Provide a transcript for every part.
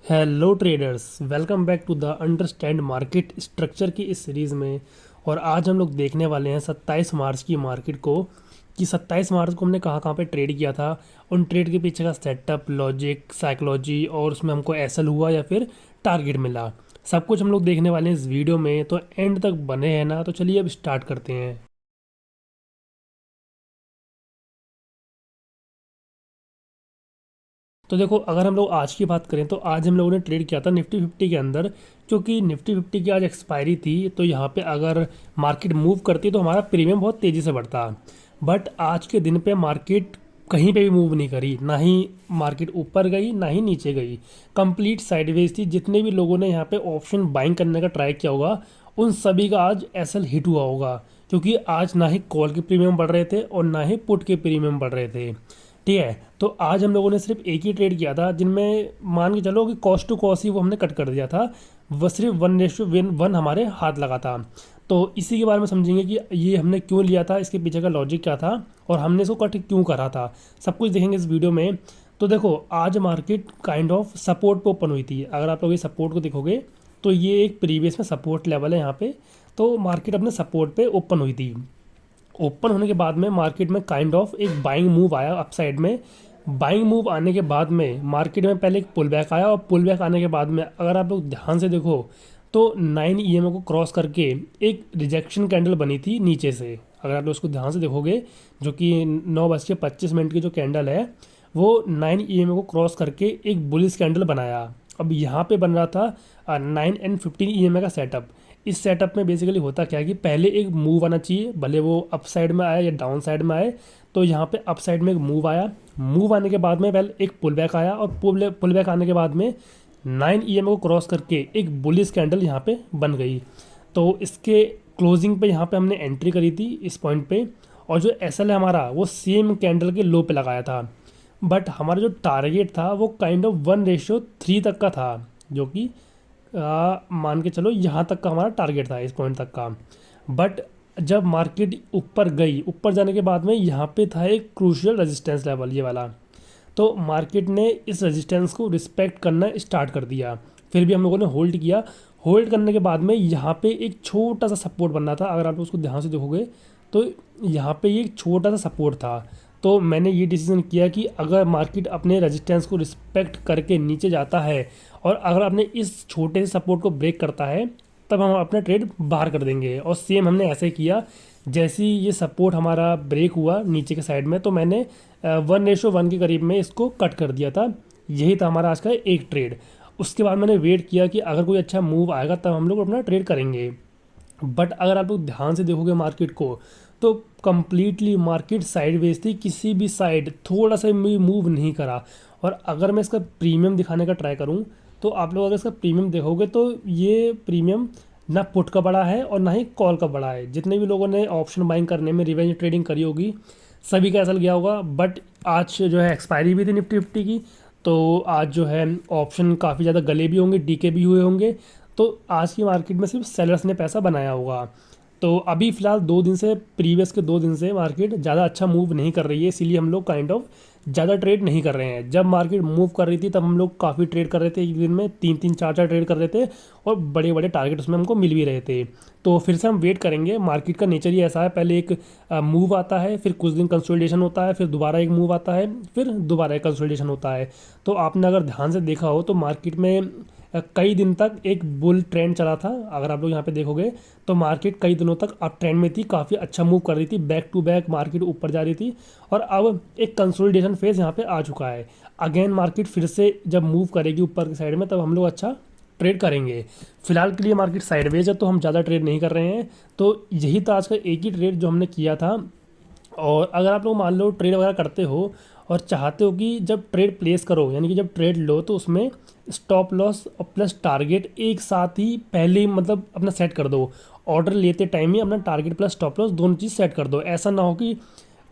Hello traders, welcome back to the understand market structure की इस series में। और आज हम लोग देखने वाले हैं 27 मार्च की मार्केट को कि 27 मार्च को हमने कहाँ कहाँ पे ट्रेड किया था, उन ट्रेड के पीछे का सेटअप, लॉजिक, साइकोलॉजी और उसमें हमको एसएल हुआ या फिर टारगेट मिला। सब कुछ हम लोग देखने वाले हैं इस वीडियो में, तो एंड तक बने हैं ना। तो चलिए अब स्टार्ट करते हैं। तो देखो, अगर हम लोग आज की बात करें तो आज हम लोगों ने ट्रेड किया था निफ्टी 50 के अंदर। क्योंकि निफ्टी 50 की आज एक्सपायरी थी, तो यहाँ पे अगर मार्केट मूव करती तो हमारा प्रीमियम बहुत तेज़ी से बढ़ता। बट आज के दिन पे मार्केट कहीं पे भी मूव नहीं करी, ना ही मार्केट ऊपर गई ना ही नीचे गई। कंप्लीट साइडवेज थी। जितने भी लोगों ने यहाँ पे ऑप्शन बाइंग करने का ट्राई किया होगा, उन सभी का आज एसएल हिट हुआ होगा। क्योंकि आज ना ही कॉल के प्रीमियम बढ़ रहे थे और ना ही पुट के प्रीमियम बढ़ रहे थे। ठीक है, तो आज हम लोगों ने सिर्फ एक ही ट्रेड किया था, जिनमें मान के चलो कि कॉस्ट टू कॉस्ट ही वो हमने कट कर दिया था। वह सिर्फ 1:1 हमारे हाथ लगा था। तो इसी के बारे में समझेंगे कि ये हमने क्यों लिया था, इसके पीछे का लॉजिक क्या था और हमने इसको कट क्यों करा था। सब कुछ देखेंगे इस वीडियो में। तो देखो, आज मार्केट काइंड ऑफ सपोर्ट पे ओपन हुई थी। अगर आप लोग ये सपोर्ट को देखोगे तो ये एक प्रीवियस में सपोर्ट लेवल है यहाँ पे। तो मार्केट अपने सपोर्ट पे ओपन हुई थी। ओपन होने के बाद में मार्केट में काइंड ऑफ एक बाइंग मूव आया अपसाइड में। बाइंग मूव आने के बाद में मार्केट में पहले एक पुल बैक आया, और पुल बैक आने के बाद में अगर आप लोग ध्यान से देखो तो 9 ईएमए को क्रॉस करके एक रिजेक्शन कैंडल बनी थी नीचे से। अगर आप लोग उसको ध्यान से देखोगे, जो कि 9:25 की जो कैंडल है, वो 9 ईएमए को क्रॉस करके एक बुलिश कैंडल बनाया। अब यहाँ पे बन रहा था 9 एंड 15 ईएमए का सेटअप। इस सेटअप में बेसिकली होता क्या है कि पहले एक मूव आना चाहिए, भले वो अप साइड में आए या डाउन साइड में आए। तो यहाँ पे अप साइड में एक मूव आया। मूव आने के बाद में पहले एक पुल बैक आया, और पुल बैक आने के बाद में 9 ईएमए को क्रॉस करके एक बुलिश कैंडल यहाँ पे बन गई। तो इसके क्लोजिंग पे यहाँ पे हमने एंट्री करी थी इस पॉइंट पे। और जो एसएल है हमारा, वो सेम कैंडल के लो पे लगाया था। बट हमारा जो टारगेट था वो काइंड ऑफ 1:3 तक का था, जो कि मान के चलो यहाँ तक का हमारा टारगेट था, इस पॉइंट तक का। बट जब मार्केट ऊपर गई, ऊपर जाने के बाद में यहाँ पे था एक क्रूशियल रेजिस्टेंस लेवल, ये वाला। तो मार्केट ने इस रेजिस्टेंस को रिस्पेक्ट करना स्टार्ट कर दिया। फिर भी हम लोगों ने होल्ड किया। होल्ड करने के बाद में यहाँ पे एक छोटा सा सपोर्ट बनना था। अगर आप उसको ध्यान से देखोगे तो यहाँ पे ये एक छोटा सा सपोर्ट था। तो मैंने ये डिसीजन किया कि अगर मार्केट अपने रेजिस्टेंस को रिस्पेक्ट करके नीचे जाता है और अगर आपने इस छोटे से सपोर्ट को ब्रेक करता है, तब हम अपना ट्रेड बाहर कर देंगे। और सेम हमने ऐसे किया। जैसे ही ये सपोर्ट हमारा ब्रेक हुआ नीचे के साइड में, तो मैंने 1:1 के करीब में इसको कट कर दिया था। यही था हमारा आज का एक ट्रेड। उसके बाद मैंने वेट किया कि अगर कोई अच्छा मूव आएगा तब हम लोग अपना ट्रेड करेंगे। बट अगर आप लोग ध्यान से देखोगे मार्केट को, तो कम्प्लीटली मार्केट साइडवेज थी। किसी भी साइड थोड़ा सा भी मूव नहीं करा। और अगर मैं इसका प्रीमियम दिखाने का ट्राई करूं, तो आप लोग अगर इसका प्रीमियम देखोगे तो ये प्रीमियम ना पुट का बड़ा है और ना ही कॉल का बड़ा है। जितने भी लोगों ने ऑप्शन बाइंग करने में रिवेंज ट्रेडिंग करी होगी, सभी का ऐसा गया होगा। बट आज जो है एक्सपायरी भी थी निफ्टी 50 की, तो आज जो है ऑप्शन काफ़ी ज़्यादा गले भी होंगे, डीके भी हुए होंगे। तो आज की मार्केट में सिर्फ सेलर्स ने पैसा बनाया होगा। तो अभी फ़िलहाल 2 दिन से, प्रीवियस के 2 दिन से मार्केट ज़्यादा अच्छा मूव नहीं कर रही है, इसीलिए हम लोग काइंड ऑफ ज़्यादा ट्रेड नहीं कर रहे हैं। जब मार्केट मूव कर रही थी तब हम लोग काफ़ी ट्रेड कर रहे थे, एक दिन में 3-3 4-4 ट्रेड कर रहे थे, और बड़े बड़े टारगेट उसमें हमको मिल भी रहे थे। तो फिर से हम वेट करेंगे। मार्केट का नेचर ही ऐसा है, पहले एक मूव आता है, फिर कुछ दिन कंसोलिडेशन होता है, फिर दोबारा एक मूव आता है, फिर दोबारा एक कंसोलिडेशन होता है। तो आपने अगर ध्यान से देखा हो तो मार्केट में कई दिन तक एक बुल ट्रेंड चला था। अगर आप लोग यहाँ पे देखोगे तो मार्केट कई दिनों तक अप ट्रेंड में थी, काफ़ी अच्छा मूव कर रही थी, बैक टू बैक मार्केट ऊपर जा रही थी। और अब एक कंसोलिडेशन फेज यहाँ पे आ चुका है। अगेन मार्केट फिर से जब मूव करेगी ऊपर की साइड में, तब हम लोग अच्छा ट्रेड करेंगे। फिलहाल के लिए मार्केट साइडवेज है, तो हम ज़्यादा ट्रेड नहीं कर रहे हैं। तो यही था आज का एक ही ट्रेड जो हमने किया था। और अगर आप लोग मान लो ट्रेड वगैरह करते हो और चाहते हो कि जब ट्रेड प्लेस करो, यानी कि जब ट्रेड लो, तो उसमें स्टॉप लॉस और प्लस टारगेट एक साथ ही पहले ही मतलब अपना सेट कर दो। ऑर्डर लेते टाइम ही अपना टारगेट प्लस स्टॉप लॉस दोनों चीज़ सेट कर दो। ऐसा ना हो कि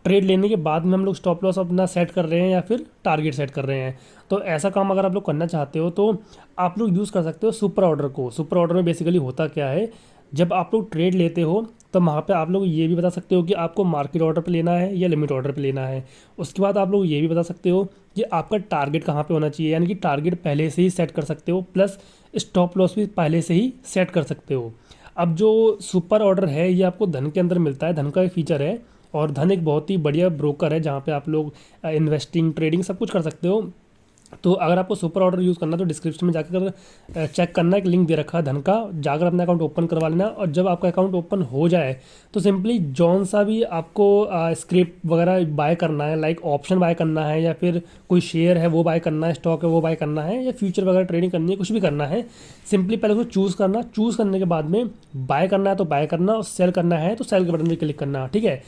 ट्रेड लेने के बाद में हम लोग स्टॉप लॉस अपना सेट कर रहे हैं या फिर टारगेट सेट कर रहे हैं। तो ऐसा काम अगर आप लोग करना चाहते हो तो आप लोग यूज़ कर सकते हो सुपर ऑर्डर को। सुपर ऑर्डर में बेसिकली होता क्या है, जब आप लोग ट्रेड लेते हो तो वहाँ पे आप लोग ये भी बता सकते हो कि आपको मार्केट ऑर्डर पे लेना है या लिमिट ऑर्डर पे लेना है। उसके बाद आप लोग ये भी बता सकते हो कि आपका टारगेट कहाँ पे होना चाहिए, यानी कि टारगेट पहले से ही सेट कर सकते हो, प्लस स्टॉप लॉस भी पहले से ही सेट कर सकते हो। अब जो सुपर ऑर्डर है ये आपको धन के अंदर मिलता है, धन का एक फीचर है, और धन एक बहुत ही बढ़िया ब्रोकर है जहाँ पे आप लोग इन्वेस्टिंग ट्रेडिंग सब कुछ कर सकते हो। तो अगर आपको सुपर ऑर्डर यूज़ करना है तो डिस्क्रिप्शन में जाकर चेक करना, एक लिंक दे रखा है धन का, जाकर अपना अकाउंट ओपन करवा लेना। और जब आपका अकाउंट ओपन हो जाए तो सिंपली जौन सा भी आपको स्क्रिप्ट वगैरह बाय करना है, लाइक ऑप्शन बाय करना है या फिर कोई शेयर है वो बाय करना है, स्टॉक है वो बाय करना है, या फ्यूचर वगैरह ट्रेडिंग करनी है, कुछ भी करना है, सिंपली पहले उसको चूज़ करना। चूज़ करने के बाद में बाय करना है तो बाय करना, और सेल करना है तो सेल के बटन पर क्लिक करना, ठीक है।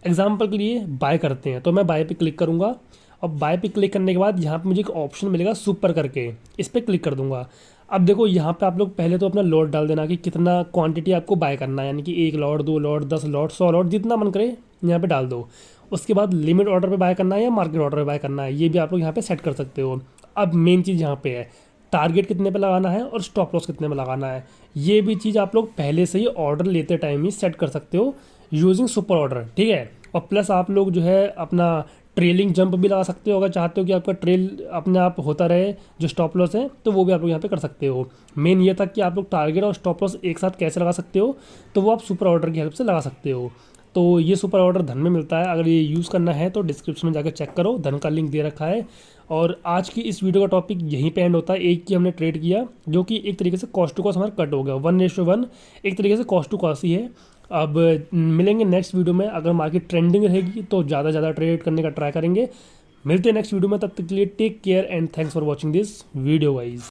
एग्जाम्पल के लिए बाय करते हैं तो मैं बाय पे क्लिक करूँगा, और बाय पे क्लिक करने के बाद यहाँ पे मुझे एक ऑप्शन मिलेगा सुपर करके, इस पर क्लिक कर दूंगा। अब देखो यहाँ पे आप लोग पहले तो अपना लॉट डाल देना कि कितना क्वांटिटी आपको बाय करना है, यानी कि 1 लॉट 2 लॉट 10 लॉट 100 लॉट जितना मन करे यहाँ पे डाल दो। उसके बाद लिमिट ऑर्डर पे बाय करना है या मार्केट ऑर्डर पे बाय करना है, ये भी आप लोग यहाँ पे सेट कर सकते हो। अब मेन चीज़ यहाँ पे है टारगेट कितने पे लगाना है और स्टॉप लॉस कितने में लगाना है, ये भी चीज़ आप लोग पहले से ही ऑर्डर लेते टाइम ही सेट कर सकते हो यूजिंग सुपर ऑर्डर, ठीक है। और प्लस आप लोग जो है अपना ट्रेलिंग जंप भी लगा सकते हो, अगर चाहते हो कि आपका ट्रेल अपने आप होता रहे जो स्टॉप लॉस है, तो वो भी आप लोग यहाँ पे कर सकते हो। मेन ये था कि आप लोग टारगेट और स्टॉप लॉस एक साथ कैसे लगा सकते हो, तो वो आप सुपर ऑर्डर की हेल्प से लगा सकते हो। तो ये सुपर ऑर्डर धन में मिलता है, अगर ये यूज़ करना है तो डिस्क्रिप्शन में जाकर चेक करो, धन का लिंक दे रखा है। और आज की इस वीडियो का टॉपिक यहीं पे एंड होता है। एक की हमने ट्रेड किया जो कि एक तरीके से कॉस्ट टू कॉस्ट हमारा कट हो गया, 1:1, एक तरीके से कॉस्ट टू कॉस्ट ही है। अब मिलेंगे नेक्स्ट वीडियो में, अगर मार्केट ट्रेंडिंग रहेगी तो ज़्यादा ज़्यादा ट्रेड करने का ट्राई करेंगे। मिलते हैं नेक्स्ट वीडियो में, तब तक के लिए take care and thanks for watching this video guys.